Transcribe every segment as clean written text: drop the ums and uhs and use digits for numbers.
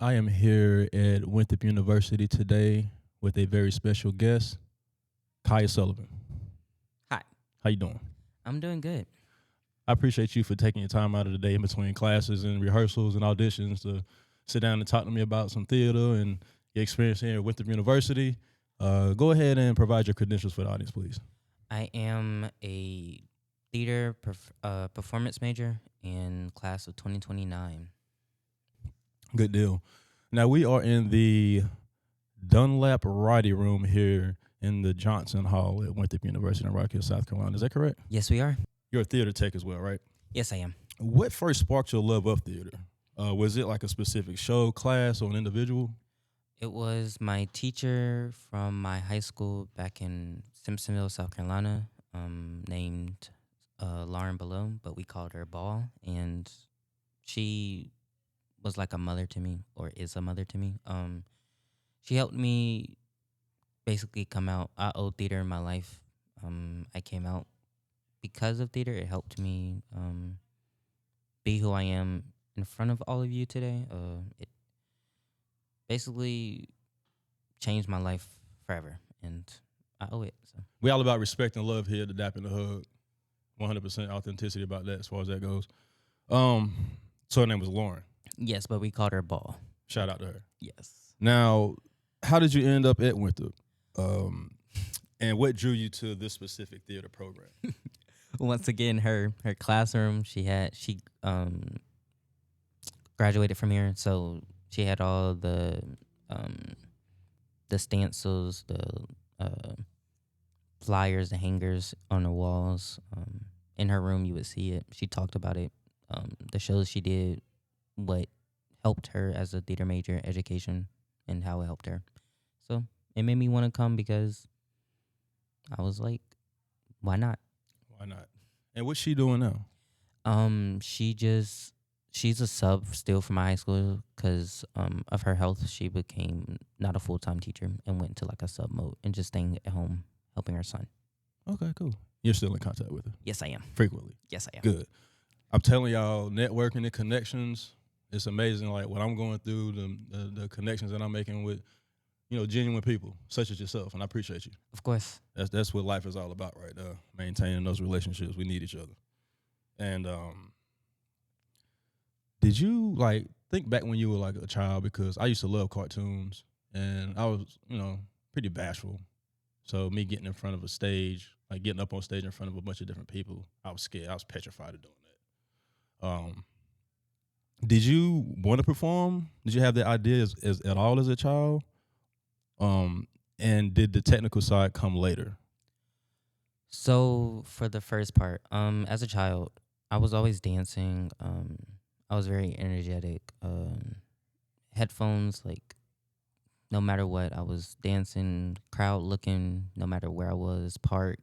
I am here at Winthrop University today with a very special guest, Kaya Sullivan. Hi, How you doing? I'm doing good. I appreciate you for taking your time out of the day in between classes and rehearsals and auditions to sit down and talk to me about some theater and your experience here at Winthrop University. Go ahead and provide your credentials for the audience, please. I am a performance major in class of 2029. Good deal. Now, we are in the Dunlap Writing Room here in the Johnson Hall at Winthrop University in Rock Hill, South Carolina. Is that correct? Yes, we are. You're a theater tech as well, right? Yes, I am. What first sparked your love of theater? Was it like a specific show, class, or an individual? It was my teacher from my high school back in Simpsonville, South Carolina, named Lauren Below, but we called her Ball. And she was like a mother to me, or is a mother to me. She helped me basically come out. I owe theater in my life. I came out because of theater. It helped me be who I am in front of all of you today. It basically changed my life forever, and I owe it. So We all about respect and love here at the Dap A Hug. 100% authenticity about that as far as that goes. So her name was Lauren. yes, but we called her Ball. Shout out to her. Yes. Now, how did you end up at Winthrop? And what drew you to this specific theater program? Once again, her classroom. She graduated from here, so she had all the stencils, the flyers, the hangers on the walls. In her room, you would see it. She talked about it. The shows she did, what helped her as a theater major, education, and how it helped her. So it made me want to come because I was like, why not? Why not? And what's she doing now? She's a sub still from my high school because of her health. She became not a full-time teacher and went to like a sub mode and just staying at home helping her son. Okay, cool. You're still in contact with her? Yes, I am. Frequently? Yes, I am. Good. I'm telling y'all, networking and connections, it's amazing. Like what I'm going through, the connections that I'm making with, genuine people such as yourself, and I appreciate you. Of course. That's what life is all about, right there. Maintaining those relationships. We need each other. And did you like think back when you were like a child? Because I used to love cartoons, and I was, pretty bashful. So me getting in front of a stage, like getting up on stage in front of a bunch of different people, I was scared. I was petrified of doing that. Did you want to perform? Did you have that idea as at all as a child? And did the technical side come later? So for the first part, as a child, I was always dancing. I was very energetic. Headphones, like no matter what, I was dancing, crowd looking, no matter where I was, park,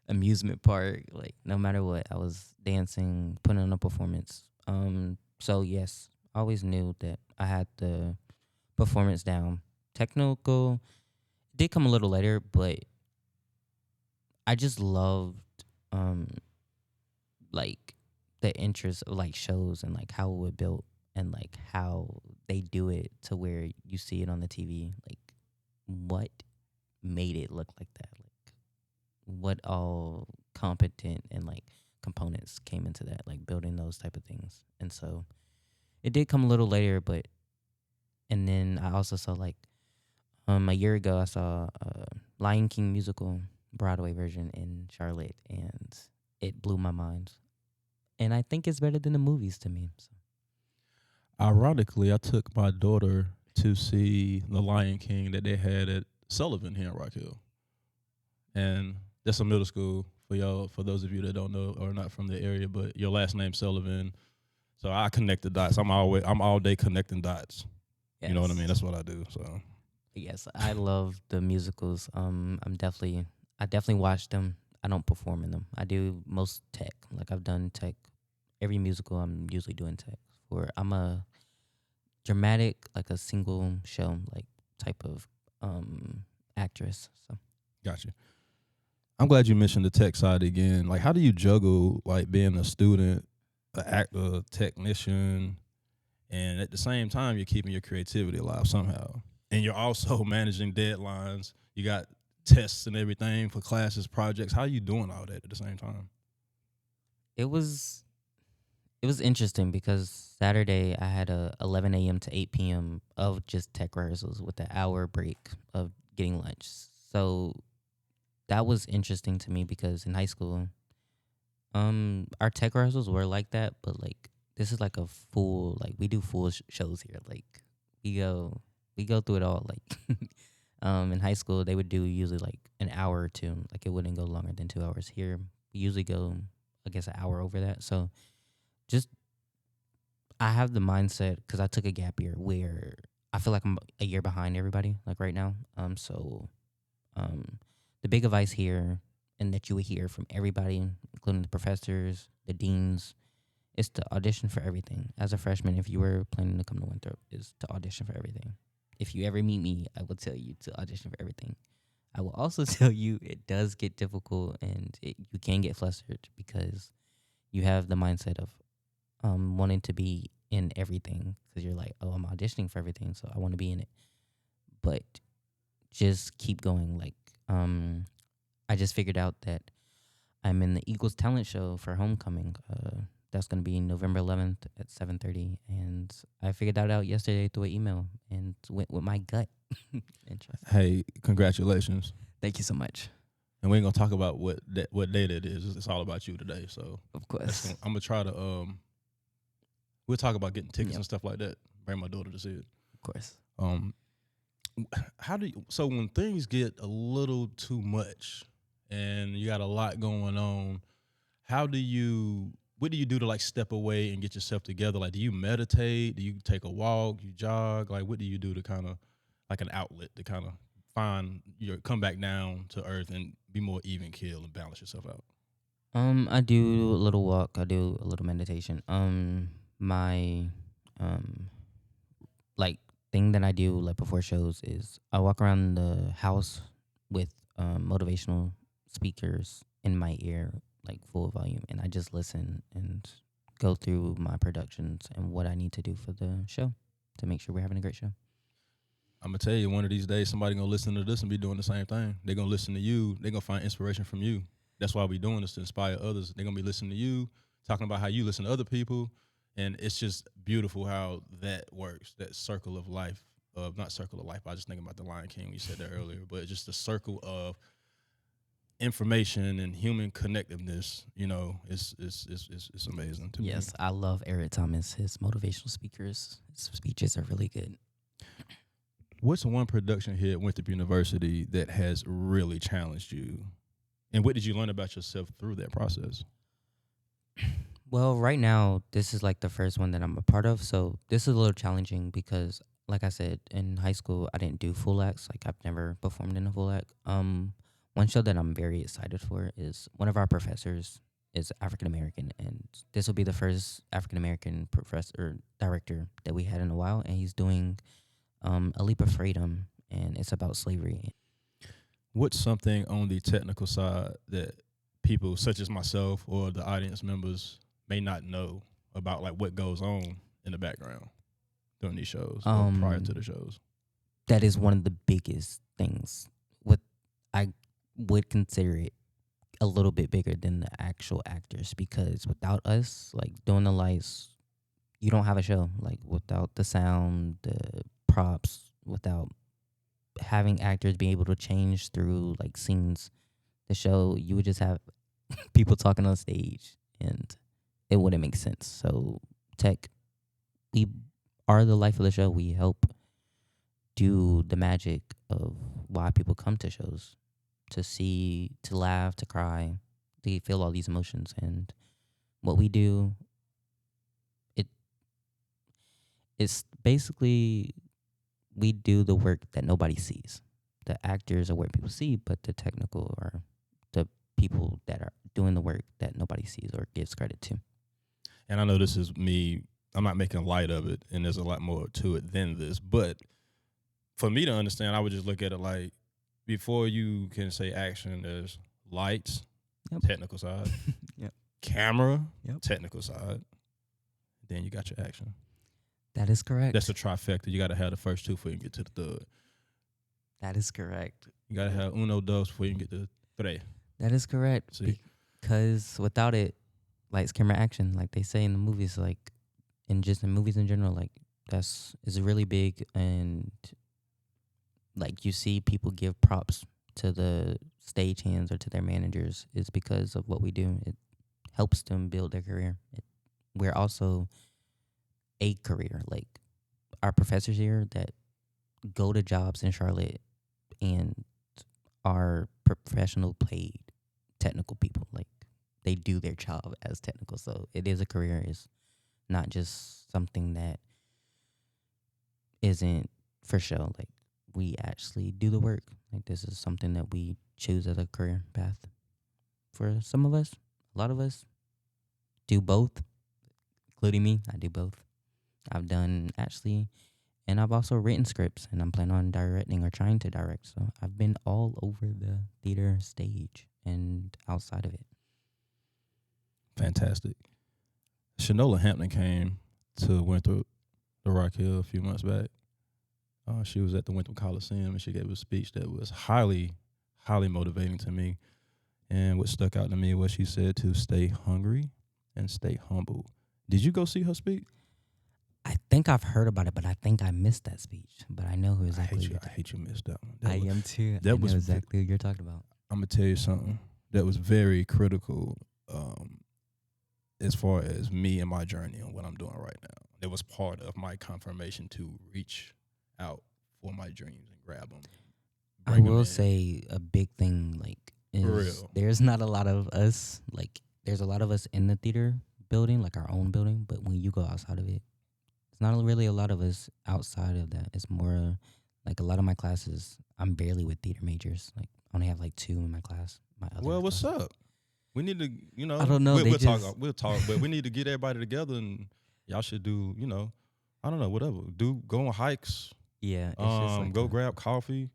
amusement park, like no matter what, I was dancing, putting on a performance. So yes, I always knew that I had the performance down. Technical did come a little later, but I just loved like the interest of like shows and like how it was built and like how they do it to where you see it on the TV. Like what made it look like that? Like what all competent and like components came into that, like building those type of things. And so it did come a little later, but and then I also saw like a year ago I saw Lion King musical Broadway version in Charlotte, and it blew my mind. And I think it's better than the movies to me. So. Ironically, I took my daughter to see The Lion King that they had at Sullivan here in Rock Hill. And that's a middle school for y'all, for those of you that don't know or not from the area, but your last name Sullivan. So I connect the dots. I'm all day connecting dots. Yes. You know what I mean? That's what I do. So yes, I love the musicals. I definitely watch them. I don't perform in them. I do most tech. Like I've done tech. Every musical I'm usually doing tech for. I'm a dramatic, like a single show, like type of actress. So gotcha. I'm glad you mentioned the tech side again. Like, how do you juggle like being a student, an actor, technician, And at the same time, you're keeping your creativity alive somehow. And you're also managing deadlines. You got tests and everything for classes, projects. How are you doing all that at the same time? It was interesting because Saturday I had a 11 a.m. to 8 p.m. of just tech rehearsals with an hour break of getting lunch. So that was interesting to me because in high school, our tech rehearsals were like that, but like this is like a full, like we do full shows here. Like we go through it all. Like in high school they would do usually like an hour or two. Like it wouldn't go longer than 2 hours. Here we usually go, I guess, an hour over that. So just I have the mindset because I took a gap year where I feel like I'm a year behind everybody. Like right now, um, the big advice here, and that you would hear from everybody, including the professors, the deans, is to audition for everything. As a freshman, if you were planning to come to Winthrop, is to audition for everything. If you ever meet me, I will tell you to audition for everything. I will also tell you it does get difficult and you can get flustered because you have the mindset of wanting to be in everything because you're like, oh, I'm auditioning for everything, so I want to be in it. But just keep going. Like, I just figured out that I'm in the Eagles talent show for homecoming. That's gonna be November 11th at 7:30, and I figured that out yesterday through an email and went with my gut. Interesting. Hey, congratulations. Thank you so much. And we ain't gonna talk about what day that is. It's all about you today. So Of course. I'm gonna try to we'll talk about getting tickets Yep. and stuff like that. Bring my daughter to see it. Of course. How do you, so when things get a little too much and you got a lot going on, what do you do to like step away and get yourself together? Like, do you meditate? Do you take a walk? You jog? Like, what do you do to kind of like an outlet to kind of find come back down to earth and be more even keel and balance yourself out? I do a little walk. I do a little meditation. My like thing that I do like before shows is I walk around the house with motivational speakers in my ear, like full volume, and I just listen and go through my productions and what I need to do for the show to make sure we're having a great show. I'm gonna tell you, one of these days, somebody gonna listen to this and be doing the same thing. They're gonna listen to you. They're gonna find inspiration from you. That's why we're doing this, to inspire others. They're gonna be listening to you, talking about how you listen to other people, and it's just beautiful how that works. That circle of life, not circle of life. I was just thinking about the Lion King. You said that earlier, but just the circle of information and human connectiveness. You know, it's amazing to me. Yes, I love Eric Thomas. His motivational speakers, his speeches are really good. What's one production here at Winthrop University that has really challenged you? And what did you learn about yourself through that process? Well, right now, this is like the first one that I'm a part of. So this is a little challenging because, like I said, in high school, I didn't do full acts. Like I've never performed in a full act. One show that I'm very excited for is one of our professors is African American, and this will be the first African American professor director that we had in a while, and he's doing A Leap of Freedom, and it's about slavery. What's something on the technical side that people such as myself or the audience members may not know about, like what goes on in the background during these shows or prior to the shows? That is one of the biggest things. What I would consider it a little bit bigger than the actual actors, because without us, like doing the lights, you don't have a show. Like without the sound, the props, without having actors be able to change through like scenes, the show, you would just have people talking on stage and it wouldn't make sense. So tech, we are the life of the show. We help do the magic of why people come to shows, to see, to laugh, to cry, to feel all these emotions. And what we do, it's basically we do the work that nobody sees. The actors are what people see, but the technical are the people that are doing the work that nobody sees or gives credit to. And I know this is me, I'm not making light of it, and there's a lot more to it than this, but for me to understand, I would just look at it like, before you can say action, there's lights, Yep. technical side, Yep. camera, Yep. technical side, then you got your action. That is correct. That's a trifecta. You got to have the first two before you can get to the third. That is correct. You got to have uno, dos before you can get to tres. That is correct. See? Because without it, lights, camera, action, like they say in the movies, like in movies in general, like is really big. And like you see people give props to the stagehands or to their managers is because of what we do. It helps them build their career. We're also a career. Like our professors here that go to jobs in Charlotte and are professional paid technical people. Like they do their job as technical. So it is a career. It's not just something that isn't for show. Like we actually do the work. Like this is something that we choose as a career path. For some of us, a lot of us do both, including me. I do both. I've done and I've also written scripts, and I'm planning on directing or trying to direct. So I've been all over the theater stage and outside of it. Fantastic. Shanola Hampton came to Winthrop, the Rock Hill, a few months back. She was at the Winthrop Coliseum, and she gave a speech that was highly, highly motivating to me. And what stuck out to me was she said to stay hungry and stay humble. Did you go see her speak? I think I've heard about it, but I think I missed that speech. But I know who exactly. I hate you missed that one. I am too. I know exactly what you're talking about. I'm gonna tell you something that was very critical, as far as me and my journey and what I'm doing right now. It was part of my confirmation to reach out for my dreams and grab them. I will say a big thing, like, is there's not a lot of us. Like, there's a lot of us in the theater building, like our own building. But when you go outside of it, it's not really a lot of us outside of that. It's more like a lot of my classes, I'm barely with theater majors. Like, I only have like 2 in my class. What's up? We need to, I don't know. We'll talk, but we need to get everybody together, and y'all should do, I don't know, whatever. Go on hikes. Yeah. It's just like go grab coffee.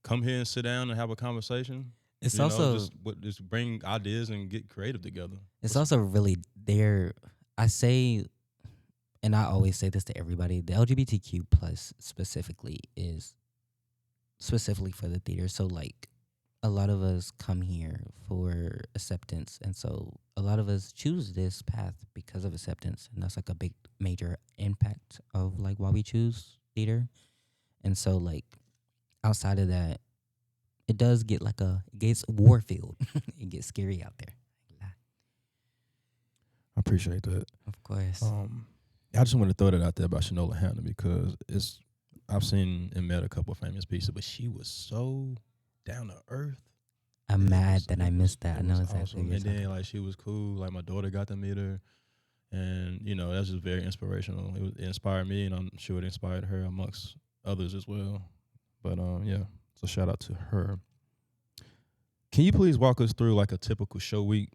Come here and sit down and have a conversation. It's also just bring ideas and get creative together. It's also really there. I say, and I always say this to everybody: the LGBTQ plus specifically is specifically for the theater. So like, a lot of us come here for acceptance, and so a lot of us choose this path because of acceptance, and that's like a big major impact of like why we choose theater. And so like, outside of that, it does get like it gets Warfield. It gets scary out there. I appreciate that. Of course. I just want to throw that out there about Shanola Hampton because I've seen and met a couple of famous pieces, but she was so down to earth. I'm mad that I missed that. I know exactly. Awesome. And then like she was cool. Like my daughter got to meet her, and that's just very inspirational. It inspired me, and I'm sure it inspired her amongst others as well. But yeah. So shout out to her. Can you please walk us through like a typical show week?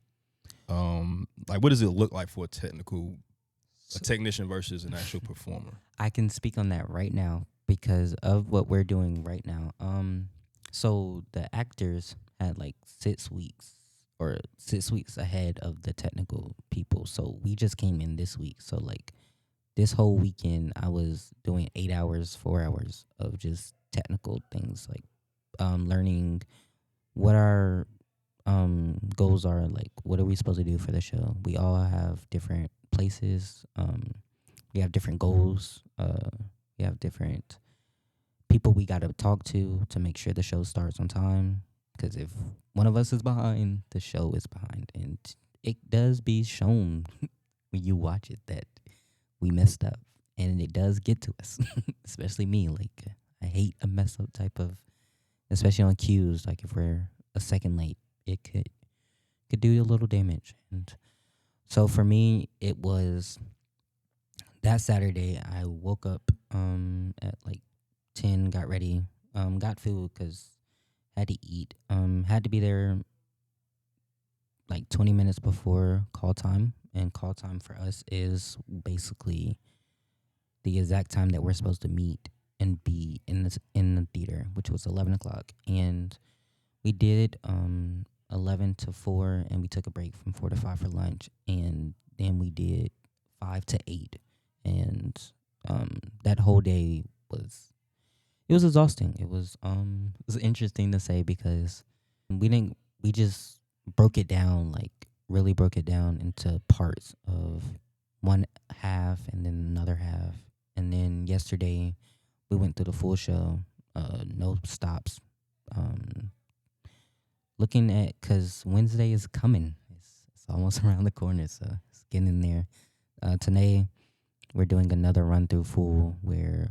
Like what does it look like for a technician versus an actual performer? I can speak on that right now because of what we're doing right now. So the actors had like 6 weeks ahead of the technical people. So we just came in this week. So like this whole weekend I was doing 8 hours, 4 hours of just technical things, like learning what our goals are, like what are we supposed to do for the show. We all have different places. We have different goals. We have different people we got to talk to make sure the show starts on time. Because if one of us is behind, the show is behind. And it does be shown when you watch it that we messed up. And it does get to us, especially me. Like, I hate a mess up type of, especially on cues. Like, if we're a second late, it could do a little damage. And so for me, it was that Saturday. I woke up at like 10, got ready, got food because had to eat. Had to be there like 20 minutes before call time. And call time for us is basically the exact time that we're supposed to meet and be in the theater, which was 11 o'clock. And we did 11 to 4, and we took a break from 4 to 5 for lunch. And then we did 5 to 8. And that whole day was it was exhausting. It was interesting to say because we just broke it down, like really broke it down into parts of one half and then another half. And then yesterday we went through the full show, no stops. Um, Looking at because Wednesday is coming. It's almost around the corner, so it's getting in there. Today we're doing another run through full where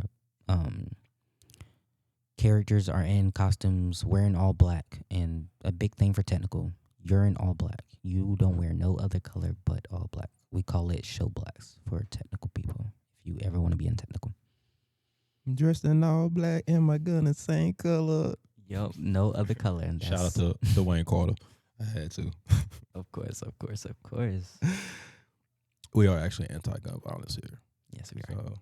characters are in costumes wearing all black, and a big thing for technical, you're in all black. You don't wear no other color but all black. We call it show blacks for technical people. If you ever want to be in technical. Dressed in all black, am I gonna same color? Yup, no other color. And Shout out to Dwayne Carter. I had to. Of course, of course, of course. We are actually anti-gun violence here. Yes, we are. So,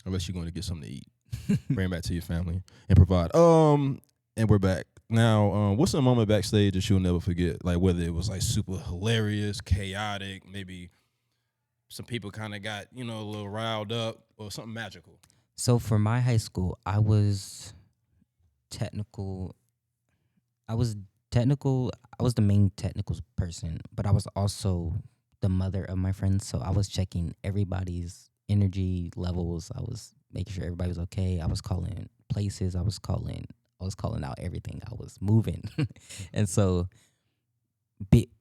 unless you're going to get something to eat, bring it back to your family and provide. And we're back now. What's a moment backstage that you'll never forget? Like whether it was like super hilarious, chaotic, maybe some people kind of got a little riled up, or something magical. So for my high school, I was technical. I was the main technical person, but I was also the mother of my friends. So I was checking everybody's energy levels. I was making sure everybody was okay. I was calling places. I was calling out everything. I was moving. And so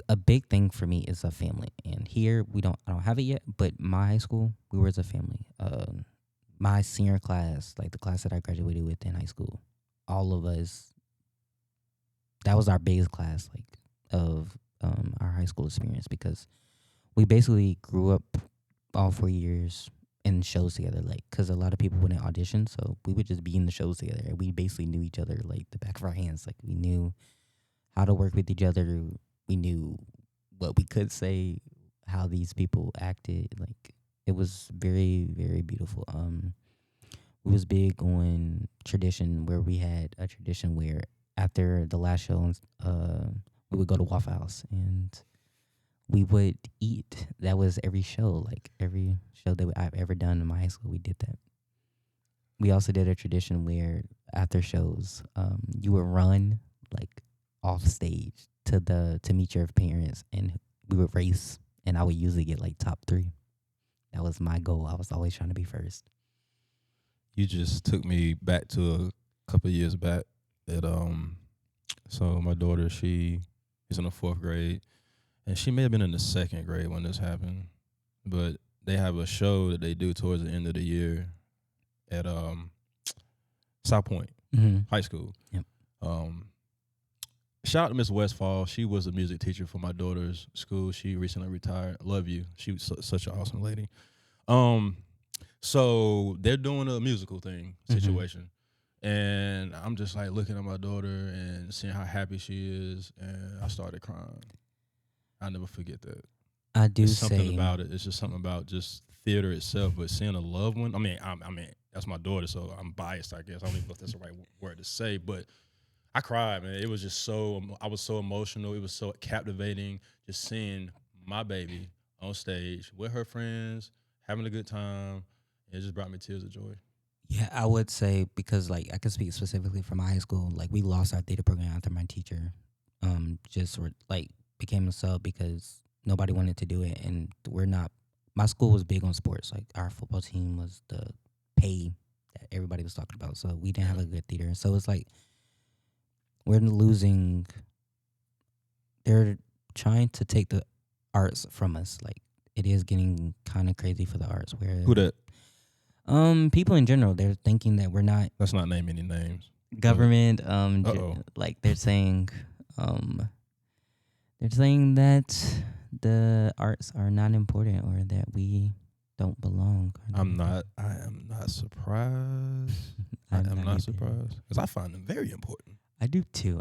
a big thing for me is a family. And here I don't have it yet, but my high school, we were as a family. My senior class, like the class that I graduated with in high school, all of us, that was our biggest class, like, of our high school experience, because we basically grew up all 4 years in shows together, like, because a lot of people wouldn't audition, so we would just be in the shows together, and we basically knew each other like the back of our hands. Like, we knew how to work with each other. We knew what we could say, how these people acted. Like, it was very, very beautiful. We was big on tradition, where we had a tradition where after the last show, we would go to Waffle House and we would eat. That was every show. Like, every show that I've ever done in my high school, we did that. We also did a tradition where after shows, you would run like off stage to meet your parents, and we would race, and I would usually get like top 3. That was my goal. I was always trying to be first. You just took me back to a couple of years back. So my daughter, she is in the 4th grade, and she may have been in the 2nd grade when this happened. But they have a show that they do towards the end of the year at South Point High School. Yep. Shout out to Miss Westfall. She was a music teacher for my daughter's school. She recently retired. Love you. She was such an awesome lady. So they're doing a musical thing situation. And I'm just like looking at my daughter and seeing how happy she is, and I started crying. I'll never forget that. I do It's say something about it. It's just something about just theater itself, but seeing a loved one. I mean, that's my daughter, so I'm biased, I guess. I don't even know if that's the right word to say, but I cried, man. It was just I was so emotional. It was so captivating just seeing my baby on stage with her friends, having a good time. It just brought me tears of joy. Yeah, I would say, because like I could speak specifically for my high school. Like, we lost our theater program after my teacher became a sub because nobody wanted to do it, and my school was big on sports. Like, our football team was the pay that everybody was talking about, so we didn't have a good theater. So it's like we're losing. They're trying to take the arts from us. Like, it is getting kind of crazy for the arts. Where Who that? People in general, they're thinking that we're not. Let's not name any names. Government, like they're saying that the arts are not important, or that we don't belong. I am not surprised. I am not surprised, because I find them very important. I do too.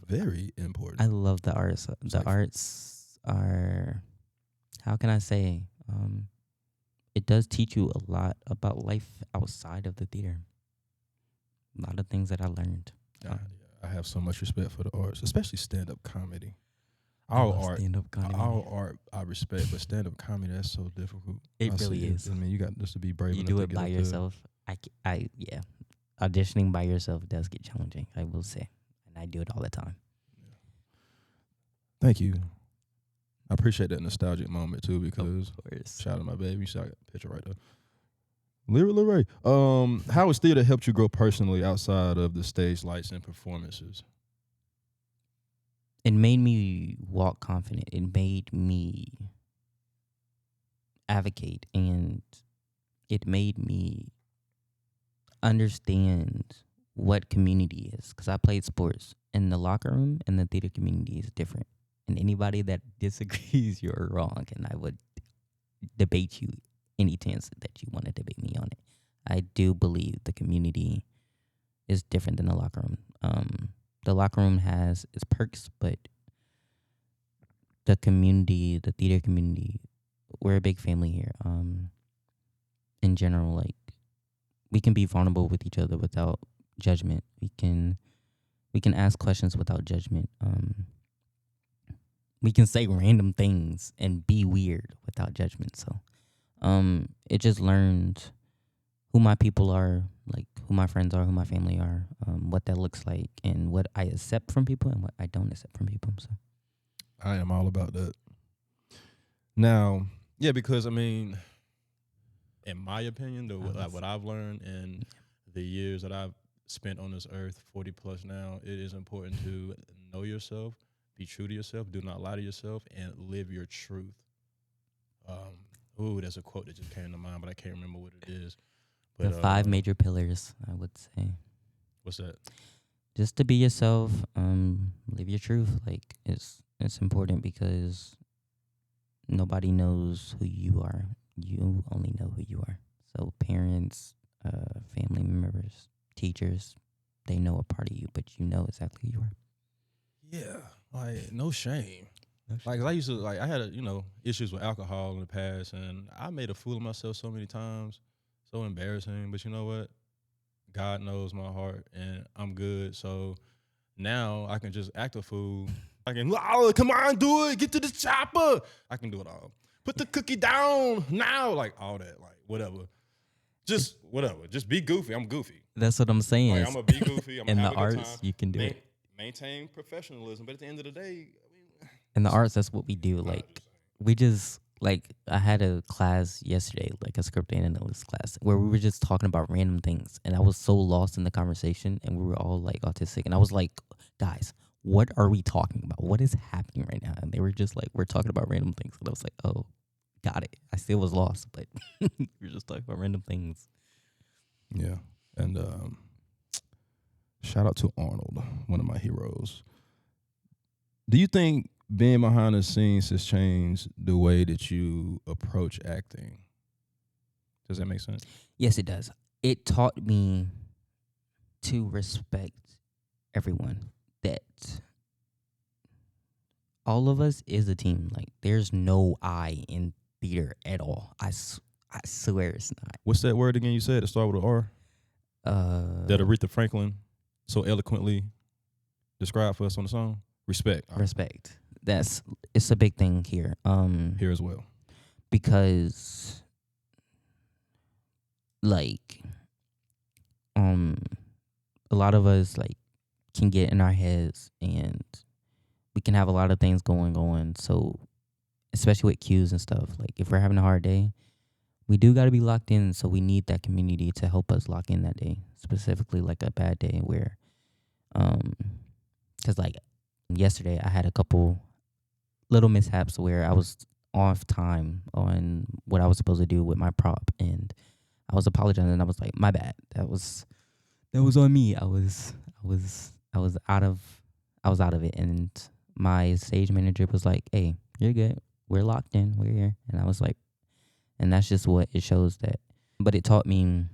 Very important. I love the arts. The arts are, how can I say, it does teach you a lot about life outside of the theater. A lot of things that I learned. I have so much respect for the arts, especially stand-up comedy. all love art, stand-up comedy. all art I respect, but stand up comedy, that's so difficult. It I really see is. I mean, you got just to be brave You enough do to it get by up there. yourself. Yeah. Auditioning by yourself does get challenging, I will say. And I do it all the time. Thank you. I appreciate that nostalgic moment too, because Of course. shout out to my baby. Shout out picture right there. Lyra. How has theater helped you grow personally outside of the stage lights and performances? It made me walk confident. It made me advocate, and it made me understand what community is. Because I played sports, and the locker room and the theater community is different. And anybody that disagrees, you're wrong. And I would debate you any chance that you want to debate me on it. I do believe the community is different than the locker room. The locker room has its perks, but the community, the theater community, we're a big family here. In general, like, we can be vulnerable with each other without judgment. We can ask questions without judgment. We can say random things and be weird without judgment. So, it just learned who my people are, like who my friends are, who my family are, what that looks like, and what I accept from people and what I don't accept from people. So, I am all about that. Now, yeah, because I mean, in my opinion, what I've learned in the years that I've spent on this earth, 40 plus now, it is important to know yourself, be true to yourself, do not lie to yourself, and live your truth. There's a quote that just came to mind, but I can't remember what it is. But, the 5 major pillars, I would say. What's that? Just to be yourself, live your truth. Like, it's important because nobody knows who you are. You only know who you are. So parents, family members, teachers, they know a part of you, but you know exactly who you are. Yeah, like no shame. Like, 'cause I used to I had issues with alcohol in the past, and I made a fool of myself so many times, so embarrassing. But you know what? God knows my heart, and I'm good. So now I can just act a fool. I can, come on, do it. Get to the chopper. I can do it all. Put the cookie down now, like all that, like whatever. Just whatever. Just be goofy. I'm goofy. That's what I'm saying. Like, I'm gonna be goofy. I'm in gonna the have a good arts, time. you can do it. Maintain professionalism, but at the end of the day, In the arts, that's what we do. Like, we just, like, I had a class yesterday, like a script analyst class, where we were just talking about random things, and I was so lost in the conversation, and we were all like autistic, and I was like, guys, what are we talking about? What is happening right now? And they were just like, we're talking about random things, and I was like, oh, got it. I still was lost, but we were just talking about random things. Yeah, and shout out to Arnold, one of my heroes. Do you think being behind the scenes has changed the way that you approach acting? Does that make sense? Yes, it does. It taught me to respect everyone, that all of us is a team. Like, there's no I in theater at all. I swear it's not. What's that word again you said? It started with an R? That Aretha Franklin so eloquently described for us on the song? Respect. Respect. It's a big thing here. Here as well. Because, like, a lot of us, like, can get in our heads, and we can have a lot of things going on. So, especially with cues and stuff, like, if we're having a hard day, we do got to be locked in. So we need that community to help us lock in that day, specifically like a bad day where, because like yesterday I had a couple little mishaps where I was off time on what I was supposed to do with my prop, and I was apologizing, and I was like, my bad. That was on me. I was out of it, and my stage manager was like, hey, you're good. We're locked in. We're here. And I was like, and that's just what it shows that. But it taught me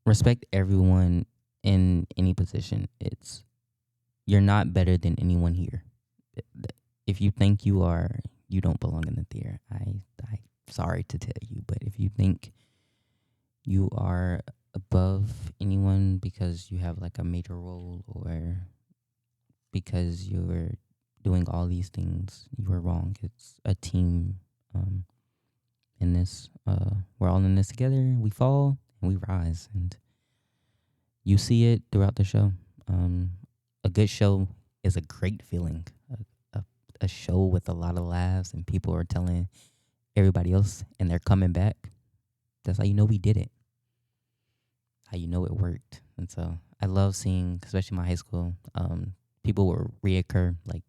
respect everyone in any position. You're not better than anyone here. If you think you are, you don't belong in the theater. I'm sorry to tell you, but if you think you are above anyone because you have like a major role, or because you're doing all these things, you are wrong. It's a team. In this, we're all in this together. We fall and we rise, and you see it throughout the show. A good show is a great feeling. A show with a lot of laughs and people are telling everybody else and they're coming back. That's how you know we did it. How you know it worked. And so I love seeing, especially my high school, people will reoccur. Like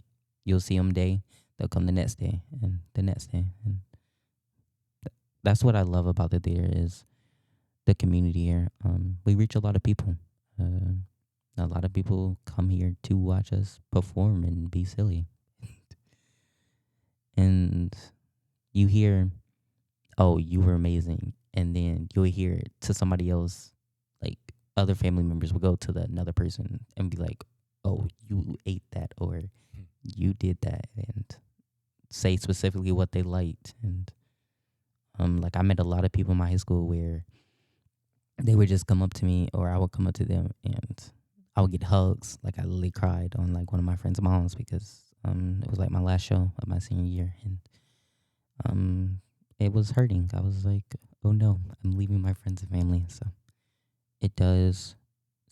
you'll see them day, they'll come the next day and the next day. And that's what I love about the theater is the community here. We reach a lot of people. A lot of people come here to watch us perform and be silly. And you hear, oh, you were amazing. And then you'll hear it to somebody else, like other family members will go to another person and be like, oh, you ate that or you did that, and say specifically what they liked. And like I met a lot of people in my high school where they would just come up to me or I would come up to them and I would get hugs. Like I literally cried on like one of my friend's moms because it was like my last show of my senior year, and it was hurting. I was like, oh no, I'm leaving my friends and family. So it does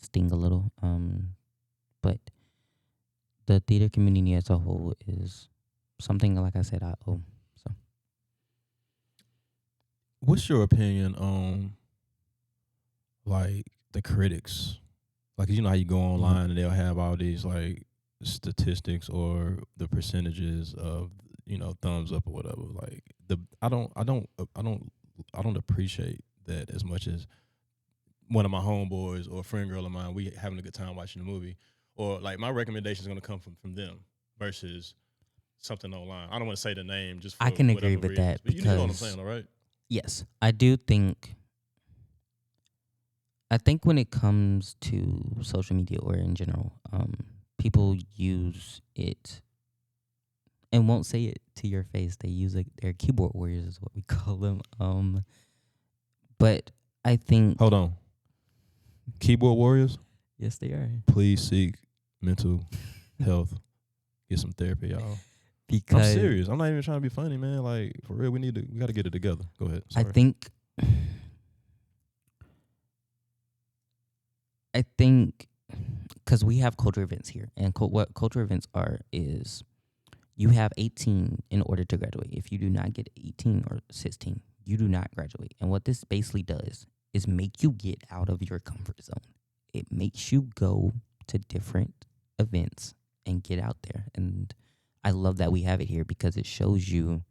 sting a little. But the theater community as a whole is something, like I said, I owe. So What's your opinion on like the critics? Like you know how you go online and they'll have all these like statistics or the percentages of thumbs up or whatever. Like I don't appreciate that as much as one of my homeboys or a friend girl of mine. We having a good time watching the movie, or like my recommendation is going to come from them versus something online. I don't want to say the name just for I can agree whatever with reasons, that but you know what I'm because saying, all right? yes, I do think. I think when it comes to social media or in general, people use it and won't say it to your face. They use it. They're keyboard warriors, is what we call them. But I think Hold on. Keyboard warriors, yes, they are please seek mental health. Get some therapy, y'all. I'm because serious. I'm not even trying to be funny, man. Like for real, we got to get it together. Go ahead. I Sorry. think because we have culture events here, and what culture events are is you have 18 in order to graduate. If you do not get 18 or 16, you do not graduate. And what this basically does is make you get out of your comfort zone. It makes you go to different events and get out there. And I love that we have it here because it shows you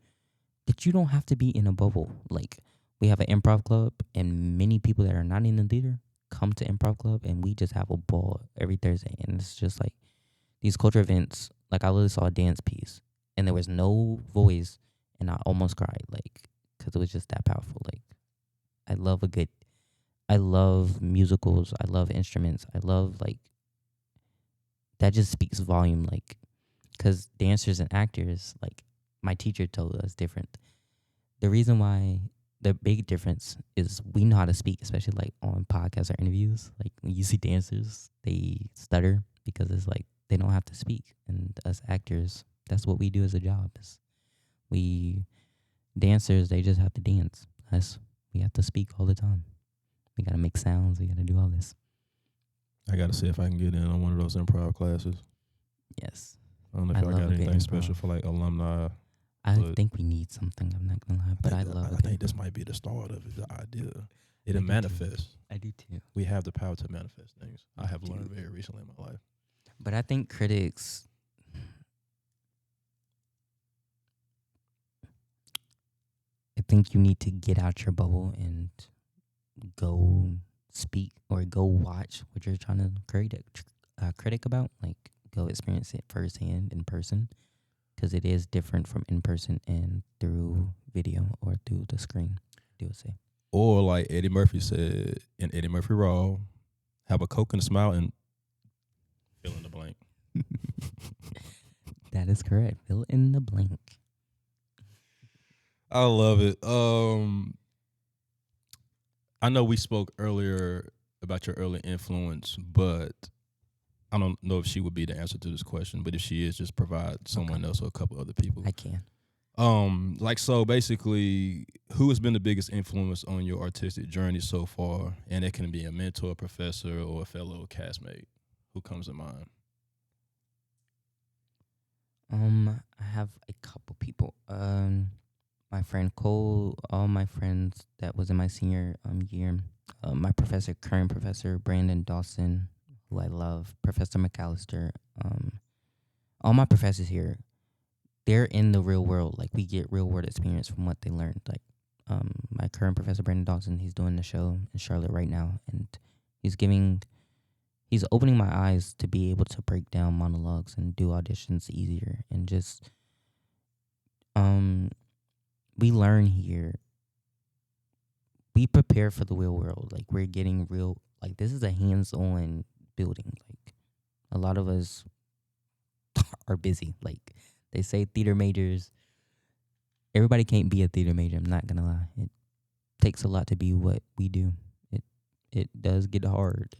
that you don't have to be in a bubble. Like we have an improv club, and many people that are not in the theater come to improv club, and we just have a ball every Thursday. And it's just like these culture events. Like I literally saw a dance piece, and there was no voice, and I almost cried, like because it was just that powerful. Like I love musicals. I love instruments. I love like that. Just speaks volume. Like because dancers and actors, like my teacher told us different. The reason why the big difference is we know how to speak, especially like on podcasts or interviews. Like when you see dancers, they stutter because it's like they don't have to speak. And us actors, that's what we do as a job. Is we dancers, they just have to dance. Us, we have to speak all the time. We got to make sounds. We got to do all this. I got to see if I can get in on one of those improv classes. Yes. I don't know if y'all got anything special for like alumni. I think we need something. I'm not gonna lie, but I love it. I think this might be the start of it, the idea. It'll manifest. I do too. We have the power to manifest things. I have learned very recently in my life. But I think critics, I think you need to get out your bubble and go speak or go watch what you're trying to critic about. Like go experience it firsthand in person. Because it is different from in person and through video or through the screen, do you say? Or like Eddie Murphy said in Eddie Murphy Raw, have a Coke and a smile and fill in the blank. That is correct. Fill in the blank. I love it. I know we spoke earlier about your early influence, but I don't know if she would be the answer to this question, but if she is, just provide someone else or a couple other people. I can. Like, so basically, who has been the biggest influence on your artistic journey so far? And it can be a mentor, professor, or a fellow castmate. Who comes to mind? I have a couple people. My friend Cole, all my friends that was in my senior year, my current professor Brandon Dawson, who I love, Professor McAllister, all my professors here, they're in the real world. Like, we get real world experience from what they learned. Like, my current professor Brandon Dawson, he's doing the show in Charlotte right now, and he's opening my eyes to be able to break down monologues and do auditions easier, and just we learn here. We prepare for the real world. Like, we're getting real. Like, this is a hands-on building. Like, a lot of us are busy. Like, they say theater majors. Everybody can't be a theater major. I'm not gonna lie. It takes a lot to be what we do. It does get hard.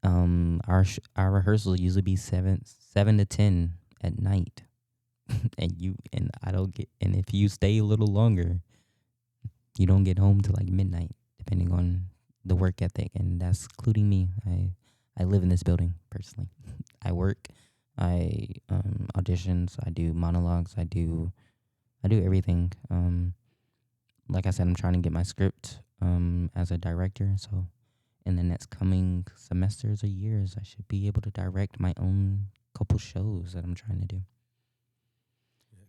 Our rehearsals usually be 7 to 10 at night. and I don't get, and if you stay a little longer, you don't get home till like midnight, depending on the work ethic, and that's including me. I live in this building personally. I work, I auditions, I do monologues, I do everything. Like I said, I'm trying to get my script as a director, so in the next coming semesters or years, I should be able to direct my own couple shows that I'm trying to do.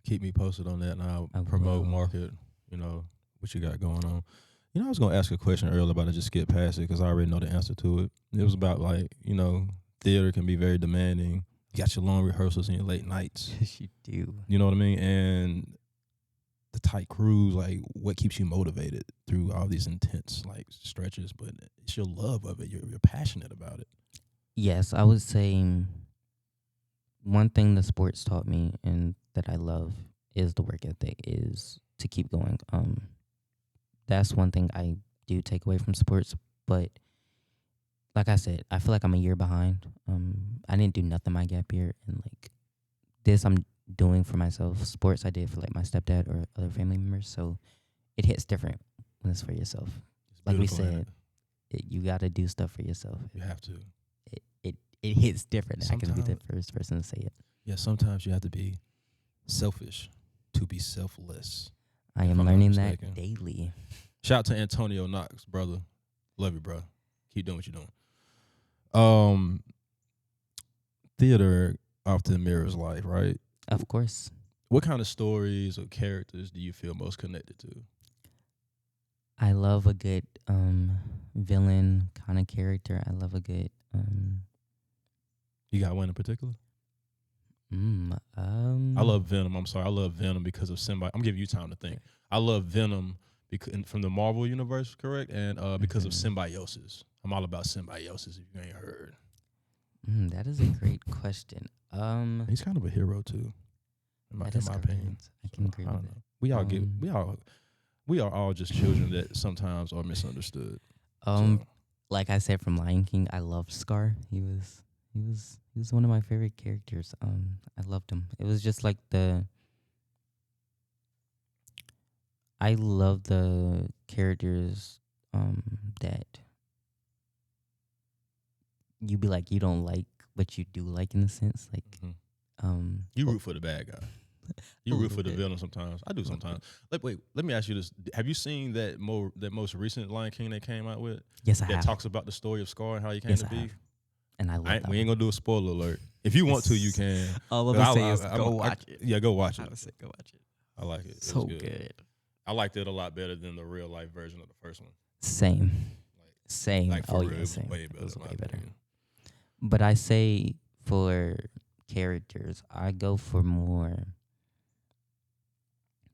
Keep me posted on that, and I'll I promote, will. market, what you got going on. I was going to ask a question earlier, but I just skip past it because I already know the answer to it. It was about, like, theater can be very demanding. You got your long rehearsals and your late nights. Yes, you do. You know what I mean? And the tight crews, like, what keeps you motivated through all these intense, like, stretches? But it's your love of it. You're passionate about it. Yes, I would say one thing the sports taught me and that I love is the work ethic, is to keep going. That's one thing I do take away from sports. But like I said, I feel like I'm a year behind. I didn't do nothing my gap year, and like this I'm doing for myself. Sports I did for like my stepdad or other family members. So it hits different when it's for yourself. Like we said, you got to do stuff for yourself. You have to. It hits different. I can be the first person to say it. Yeah, sometimes you have to be selfish to be selfless. I am learning that daily. Shout out to Antonio Knox, brother. Love you, bro. Keep doing what you're doing. Theater often mirrors life, right? Of course. What kind of stories or characters do you feel most connected to? I love a good villain kind of character. I love a good You got one in particular? I love Venom. I'm sorry. I love Venom because of Symbiote. I'm giving you time to think. I love Venom because from the Marvel universe, correct? And because of symbiosis. I'm all about symbiosis, if you ain't heard. That is a great question. He's kind of a hero too, in my opinion. I can agree with that. We are all just children that sometimes are misunderstood. Like I said, from Lion King, I loved Scar. He was one of my favorite characters. I loved him. It was just like I love the characters that you be like you don't like, but you do like in a sense. Like you root for the bad guy. You root for the villain sometimes. I do sometimes. Wait, let me ask you this: have you seen that most recent Lion King they came out with? Yes, I have. That talks about the story of Scar and how he came to be. And I love that. We ain't gonna do a spoiler alert. If you want to, you can. All I'm gonna say is go watch it. Yeah, go watch it. I would say go watch it. I like it. So good. I liked it a lot better than the real life version of the first one. Same. Same. Like same. Way better. It was way better. But I say for characters, I go for more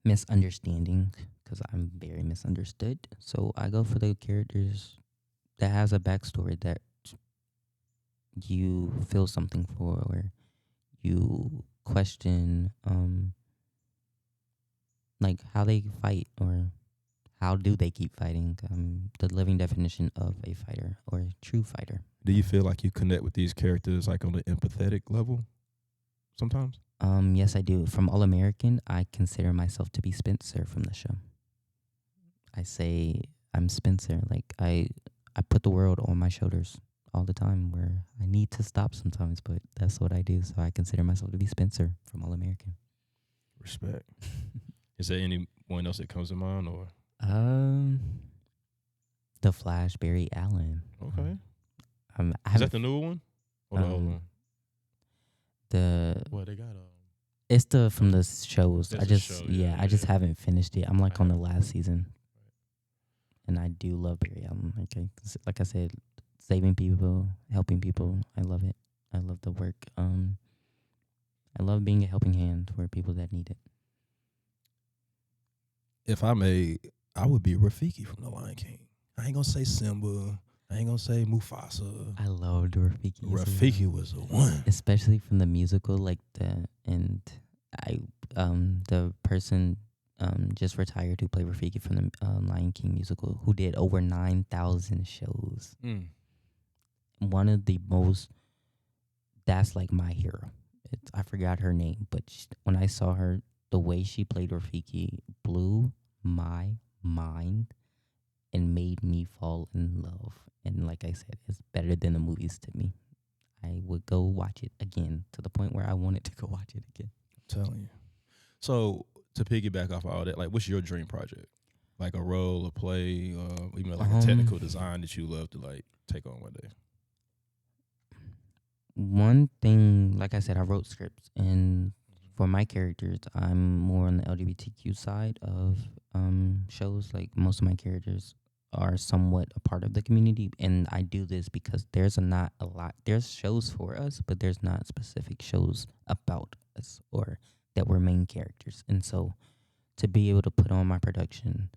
misunderstanding because I'm very misunderstood. So I go for the characters that has a backstory that you feel something for, or you question like how they fight or how do they keep fighting? The living definition of a fighter or a true fighter. Do you feel like you connect with these characters like on an empathetic level sometimes? Yes, I do. From All American, I consider myself to be Spencer from the show. I say I'm Spencer. Like I put the world on my shoulders all the time where I need to stop sometimes, but that's what I do. So I consider myself to be Spencer from All American. Respect. Is there anyone else that comes to mind or? The Flash, Barry Allen. Okay. I Is that the new one or the old one? Well, they got it's the from the shows. There's I a just show, I just haven't finished it. I'm like I on the haven't. last season, and I do love Barry Allen. Like I said, saving people, helping people. I love it. I love the work. I love being a helping hand for people that need it. If I may, I would be Rafiki from The Lion King. I ain't gonna say Simba. I ain't gonna say Mufasa. I loved Rafiki. Rafiki was the one. Especially from the musical, the person just retired who played Rafiki from the Lion King musical, who did over 9,000 shows. One of the most. That's like my hero. I forgot her name, but when I saw her, the way she played Rafiki blew my mind and made me fall in love. And like I said, it's better than the movies to me. I would go watch it again to the point where I wanted to go watch it again. I'm telling you. So to piggyback off of all that, like, what's your dream project? Like a role, a play, even like a technical design that you love to like take on one day. One thing, like I said, I wrote scripts, and for my characters, I'm more on the LGBTQ side of shows. Like most of my characters are somewhat a part of the community, and I do this because there's there's shows for us, but there's not specific shows about us or that we're main characters. And so to be able to put on my production,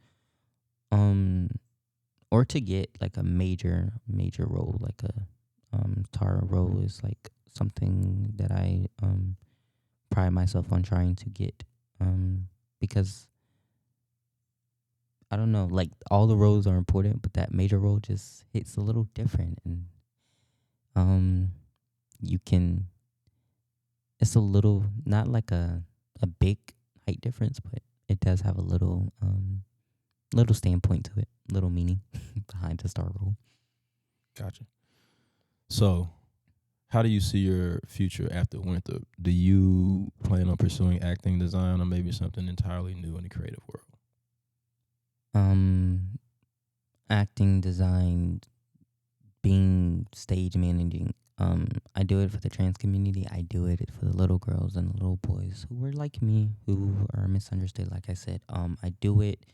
or to get like a major role, like a Tara role, is like something that I pride myself on trying to get, because I don't know, like all the roles are important, but that major role just hits a little different, and it's a little, not like a big height difference, but it does have a little standpoint to it, little meaning behind the star role. Gotcha. So, how do you see your future after Winthrop? Do you plan on pursuing acting, design, or maybe something entirely new in the creative world? Acting, design, being stage managing. I do it for the trans community. I do it for the little girls and the little boys who are like me, who are misunderstood. Like I said, I do it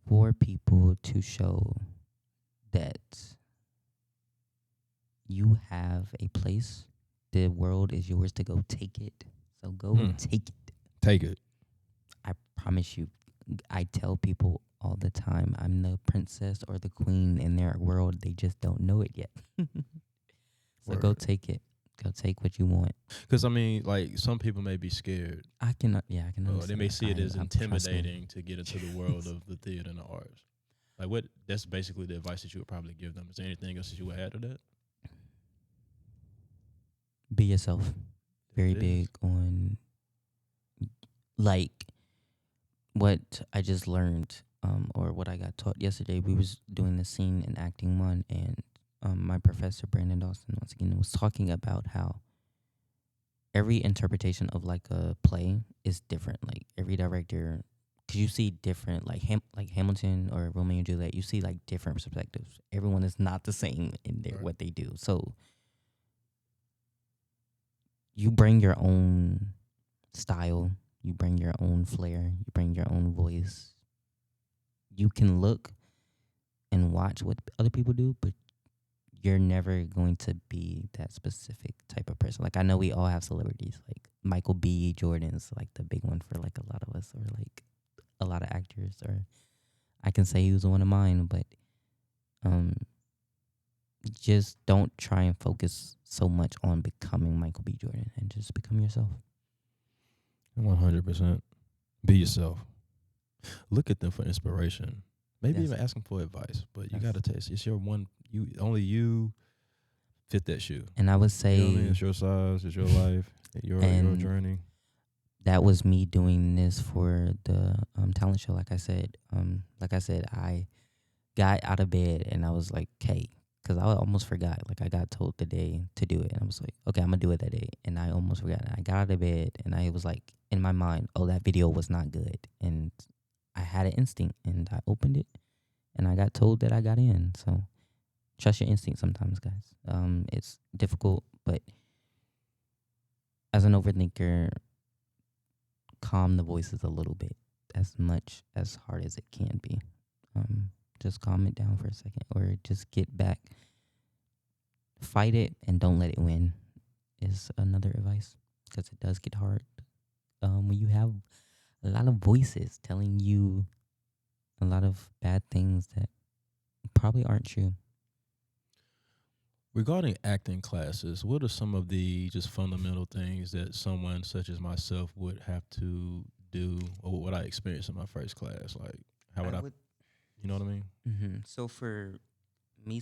for people to show that you have a place. The world is yours to go take it. So go take it. Take it. I promise you. I tell people all the time, I'm the princess or the queen in their world. They just don't know it yet. So go take it. Go take what you want. Because, I mean, like, some people may be scared. I can they may see it as intimidating to get into the world of the theater and the arts. Like, that's basically the advice that you would probably give them. Is there anything else that you would add to that? Be yourself. Very big on, like, what I just learned, or what I got taught yesterday. We was doing the scene in Acting 1, and my professor, Brandon Dawson, once again, was talking about how every interpretation of, like, a play is different. Like, every director, because you see different, like Hamilton or Romeo and Juliet, you see, like, different perspectives. Everyone is not the same in what they do. So you bring your own style. You bring your own flair. You bring your own voice. You can look and watch what other people do, but you're never going to be that specific type of person. Like, I know we all have celebrities. Like, Michael B. Jordan's, like, the big one for, like, a lot of us, or, like, a lot of actors. Or I can say he was one of mine, but just don't try and focus so much on becoming Michael B. Jordan, and just become yourself. 100%. Be yourself. Look at them for inspiration. Maybe Yes. even ask them for advice. But you Yes. got to taste. It's your one. You fit that shoe. And I would You know what I mean? say, It's your size. It's your life. Your and journey. that was me doing this for the talent show. Like I said, I got out of bed and I was like, "Okay," because I almost forgot. Like I got told the day to do it, and I was like, "Okay, I'm gonna do it that day," and I almost forgot. And I got out of bed and I was like, in my mind, "Oh, that video was not good," and I had an instinct, and I opened it, and I got told that I got in. So trust your instinct sometimes, guys. It's difficult, but as an overthinker, calm the voices a little bit, as much as hard as it can be. Just calm it down for a second, or just get back. Fight it and don't let it win is another advice, because it does get hard when you have a lot of voices telling you a lot of bad things that probably aren't true. Regarding acting classes, what are some of the just fundamental things that someone such as myself would have to do, or what would I experience in my first class? Like, how would I you know what I mean? Mm-hmm. So for me,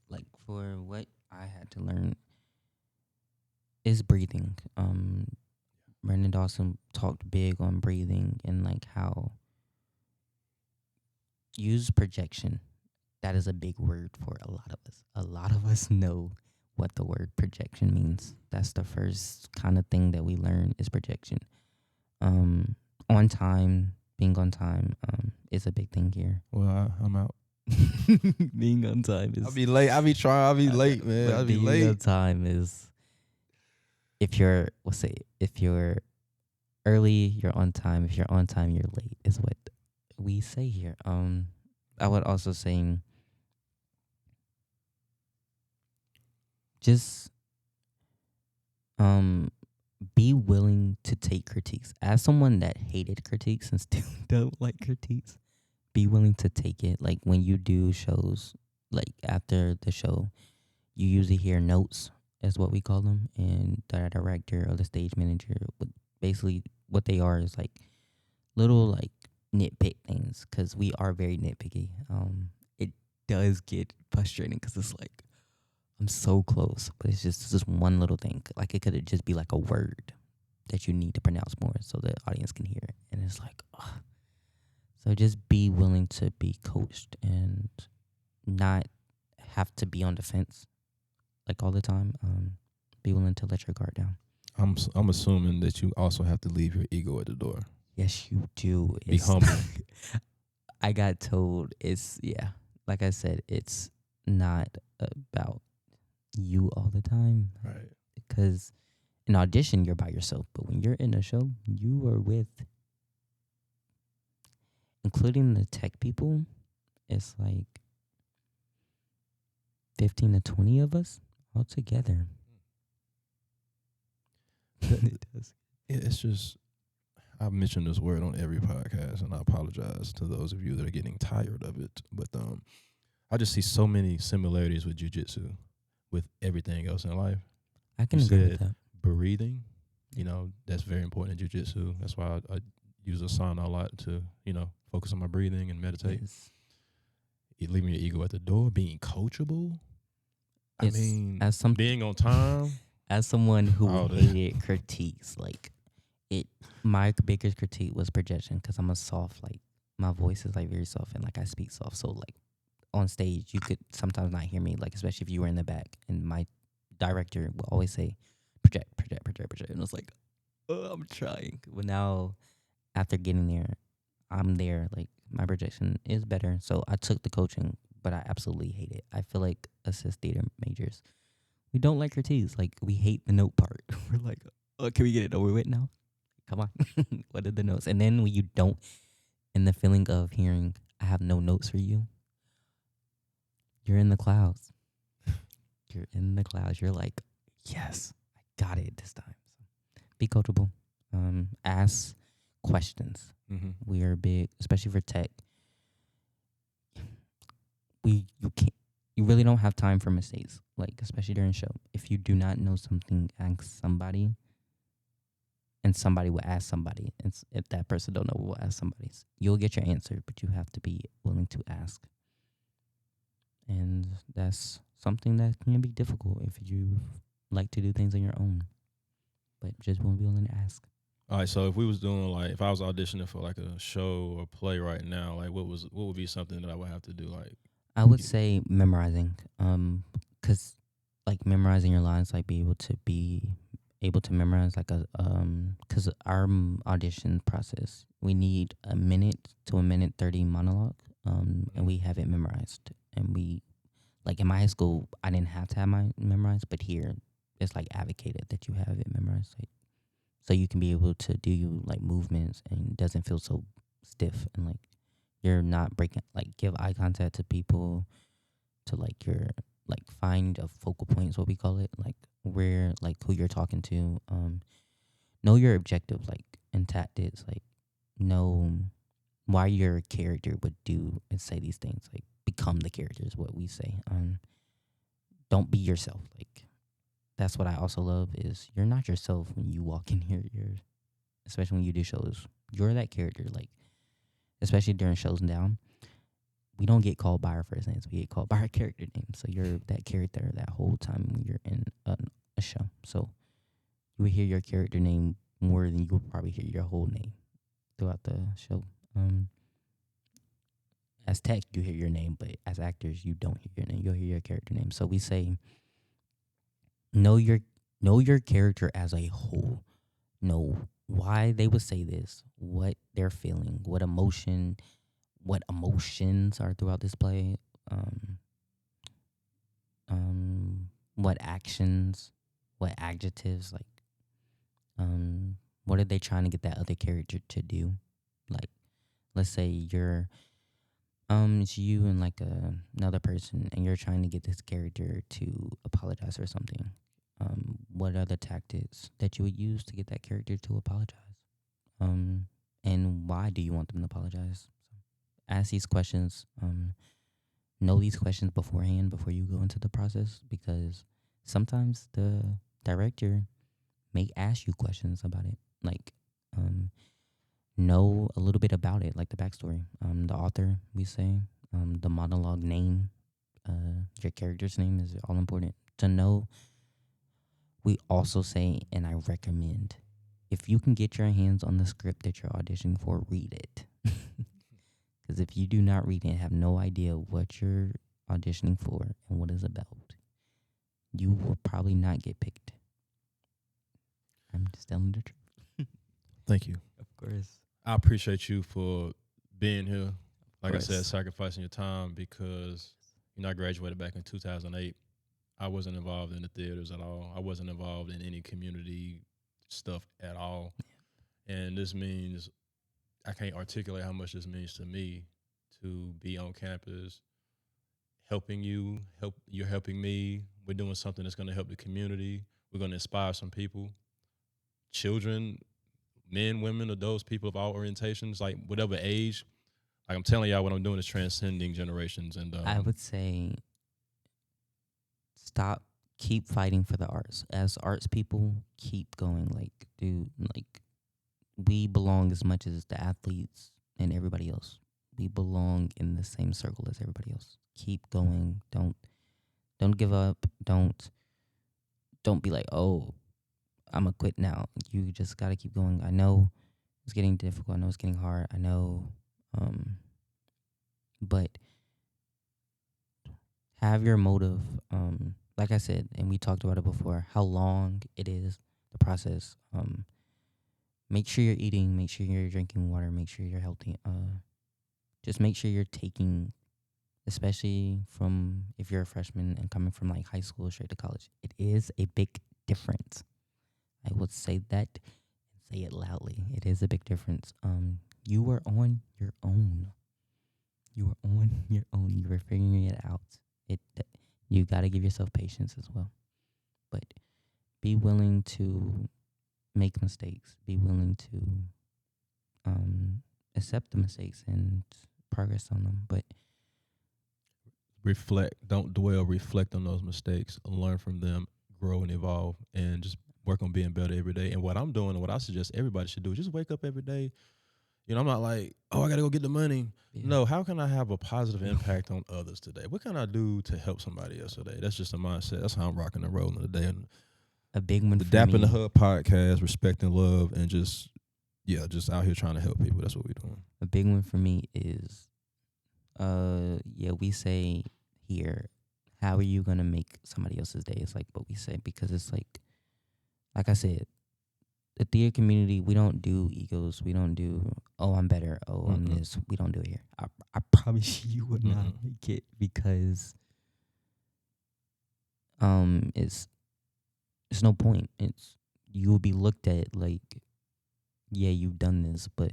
like for what I had to learn is breathing. Brandon Dawson talked big on breathing and like how use projection. That is a big word for a lot of us. A lot of us know what the word projection means. That's the first kind of thing that we learn is projection. On time, being on time, is a big thing here. Well, I'm out. Being on time is. I'll be late. I'll be late, man. I'll be being on late. time is if you're early, you're on time. If you're on time, you're late. Is what we say here. I would also say just be willing to take critiques. As someone that hated critiques and still don't like critiques, be willing to take it. Like when you do shows, like after the show, you usually hear notes, is what we call them, and the director or the stage manager would basically what they are is like little like nitpick things, because we are very nitpicky. It does get frustrating because it's like I'm so close, but it's just one little thing. Like it could just be like a word that you need to pronounce more so the audience can hear it, and it's like, ugh. So just be willing to be coached and not have to be on the fence like all the time. Be willing to let your guard down. I'm assuming that you also have to leave your ego at the door. Yes, you do. Be humble. I got told like I said, it's not about you all the time. Right. Because in audition, you're by yourself. But when you're in a show, you are with, including the tech people, it's like 15 to 20 of us all together. It does. It's just, I've mentioned this word on every podcast, and I apologize to those of you that are getting tired of it. But I just see so many similarities with jiu-jitsu, with everything else in life. I can You agree with said that. Breathing, that's very important in jiu-jitsu. That's why I use asana a lot to, focus on my breathing and meditate. Yes. Leaving your ego at the door, being coachable. It's, being on time. As someone who Oh, hated critiques, like my biggest critique was projection, because I'm a soft, like my voice is like very soft and like I speak soft. So like on stage, you could sometimes not hear me, like especially if you were in the back. And my director will always say, project. And I was like, oh, I'm trying. But now after getting there, I'm there. Like my projection is better. So I took the coaching, but I absolutely hate it. I feel like assist theater majors, we don't like critiques. Like we hate the note part. We're like, oh, can we get it over with now? Come on. What are the notes? And then when you don't, and the feeling of hearing, I have no notes for you, you're in the clouds. You're in the clouds. You're like, yes, I got it this time. So be coachable. Ask questions. Mm-hmm. We are big, especially for tech. You really don't have time for mistakes, like especially during show. If you do not know something, ask somebody. and somebody will ask somebody, and if that person don't know, will ask somebody. You'll get your answer, but you have to be willing to ask. And that's something that can be difficult if you like to do things on your own, but just won't be willing to ask. All right, so if we was doing like if I was auditioning for like a show or play right now, like what would be something that I would have to do? Like, I would say memorizing, cause like memorizing your lines, like be able to memorize like cause our audition process, we need a minute to a minute 30 monologue, and we have it memorized, and we like in my high school, I didn't have to have mine memorized, but here it's like advocated that you have it memorized, like, so you can be able to do like movements and it doesn't feel so stiff, and like you're not breaking, like give eye contact to people, to like your like find a focal point is what we call it, like where like who you're talking to, know your objective, like and tactics, like know why your character would do and say these things, like become the character is what we say. Don't be yourself, like that's what I also love is you're not yourself when you walk in here. You're, especially when you do shows, you're that character. Like especially during shows now, we don't get called by our first names. We get called by our character name. So you're that character that whole time when you're in a show. So you would hear your character name more than you would probably hear your whole name throughout the show. As tech, you hear your name, but as actors, you don't hear your name. You'll hear your character name. So we say know your character as a whole. Know why they would say this, what they're feeling, what emotions are throughout this play, what actions, what adjectives, like what are they trying to get that other character to do? Like let's say you're it's you and like another person, and you're trying to get this character to apologize for something. What are the tactics that you would use to get that character to apologize? And why do you want them to apologize? Ask these questions. Know these questions beforehand before you go into the process, because sometimes the director may ask you questions about it. Like, know a little bit about it, like the backstory. The author, we say, the monologue name, your character's name is all important to know. We also say, and I recommend, if you can get your hands on the script that you're auditioning for, read it. Because if you do not read it and have no idea what you're auditioning for and what it's about, you will probably not get picked. I'm just telling the truth. thank you. Of course. I appreciate you for being here. Like I course. said, sacrificing your time because I graduated back in 2008. I wasn't involved in the theaters at all. I wasn't involved in any community stuff at all. And this means I can't articulate how much this means to me to be on campus, helping you, you're helping me. We're doing something that's going to help the community. We're going to inspire some people, children, men, women, adults, people of all orientations, like whatever age. Like I'm telling y'all, what I'm doing is transcending generations. And I would say keep fighting for the arts. As arts people, keep going. Like, dude, like we belong as much as the athletes and everybody else. We belong in the same circle as everybody else. Keep going. Don't give up. Don't be like, oh, I'm gonna quit now. You just gotta keep going. I know it's getting difficult. I know it's getting hard. I know, but have your motive. Like I said, and we talked about it before, how long it is, the process. Make sure you're eating. Make sure you're drinking water. Make sure you're healthy. Just make sure you're taking, especially from if you're a freshman and coming from like high school straight to college. It is a big difference. I would say that and say it loudly. It is a big difference. You are on your own. You are on your own. You are figuring it out. You got to give yourself patience as well. But be willing to make mistakes. Be willing to accept the mistakes and progress on them. But reflect. Don't dwell. Reflect on those mistakes. Learn from them. Grow and evolve. And just work on being better every day. And what I'm doing and what I suggest everybody should do is just wake up every day. I'm not like, oh, I got to go get the money. Yeah. No, how can I have a positive impact on others today? What can I do to help somebody else today? That's just a mindset. That's how I'm rocking and rolling today. And A big one the for Dap me. A Hug Podcast, respect and love, and just out here trying to help people. That's what we're doing. A big one for me is, we say here, how are you gonna make somebody else's day? It's like what we say, because it's like I said, the theater community, we don't do egos. We don't do, oh, I'm better. Oh, I'm this. We don't do it here. I promise you would not like it, because it's no point. It's, you will be looked at like, yeah, you've done this, but,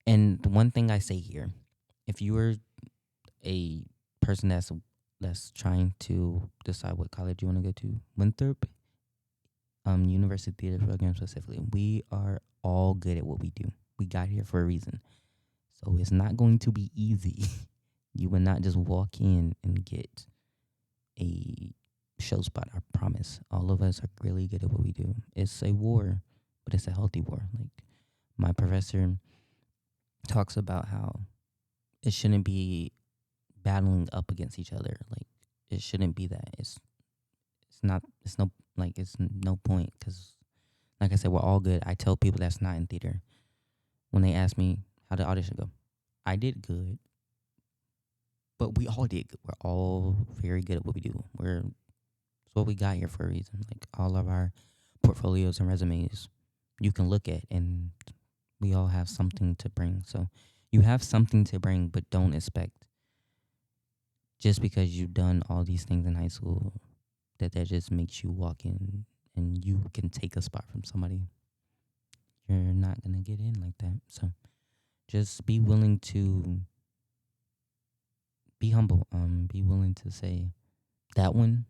and the one thing I say here, if you are a person that's trying to decide what college you want to go to, Winthrop University Theater program specifically, we are all good at what we do. We got here for a reason. So it's not going to be easy. You will not just walk in and get a show spot, I promise. All of us are really good at what we do. It's a war, but it's a healthy war. Like, my professor talks about how it shouldn't be battling up against each other. Like, it shouldn't be that. It's no point, because, like I said, we're all good. I tell people that's not in theater when they ask me, how did audition go? I did good, but we all did good. We're all very good at what we do. It's what we got here for a reason. Like, all of our portfolios and resumes you can look at, and we all have something to bring. So you have something to bring, but don't expect, just because you've done all these things in high school, that just makes you walk in and you can take a spot from somebody. You're not going to get in like that. So just be willing to be humble. Be willing to say that one.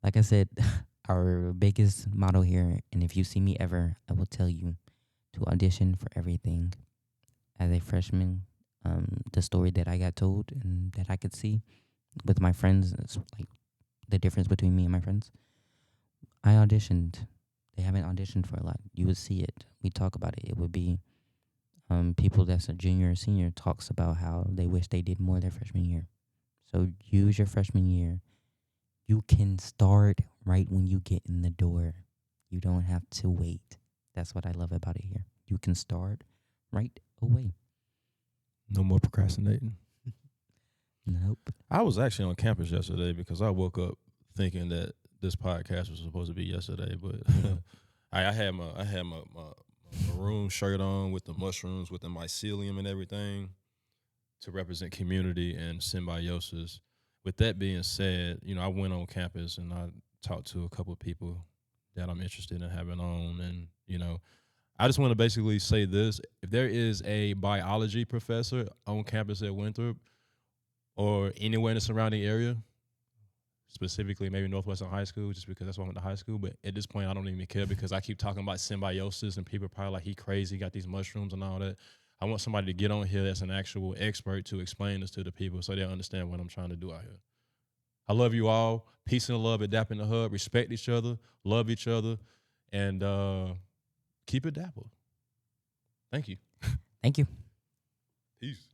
Like I said, our biggest motto here, and if you see me ever, I will tell you to audition for everything. As a freshman, the story that I got told and that I could see with my friends, it's like the difference between me and my friends. I auditioned. They haven't auditioned for a lot. You would see it. We talk about it. It would be people that's a junior or senior talks about how they wish they did more their freshman year. So use your freshman year. You can start right when you get in the door. You don't have to wait. That's what I love about it here. You can start right away. No more procrastinating. Nope. I was actually on campus yesterday because I woke up thinking that this podcast was supposed to be yesterday, but I had my maroon shirt on with the mushrooms, with the mycelium and everything, to represent community and symbiosis. With that being said, I went on campus and I talked to a couple of people that I'm interested in having on, and I just want to basically say this: if there is a biology professor on campus at Winthrop, or anywhere in the surrounding area, specifically maybe Northwestern High School, just because that's where I went to high school. But at this point, I don't even care, because I keep talking about symbiosis, and people are probably like, he crazy, got these mushrooms and all that. I want somebody to get on here that's an actual expert to explain this to the people so they understand what I'm trying to do out here. I love you all. Peace and love at Dap A Hug. Respect each other, love each other, and keep it dapper. Thank you. Thank you. Peace.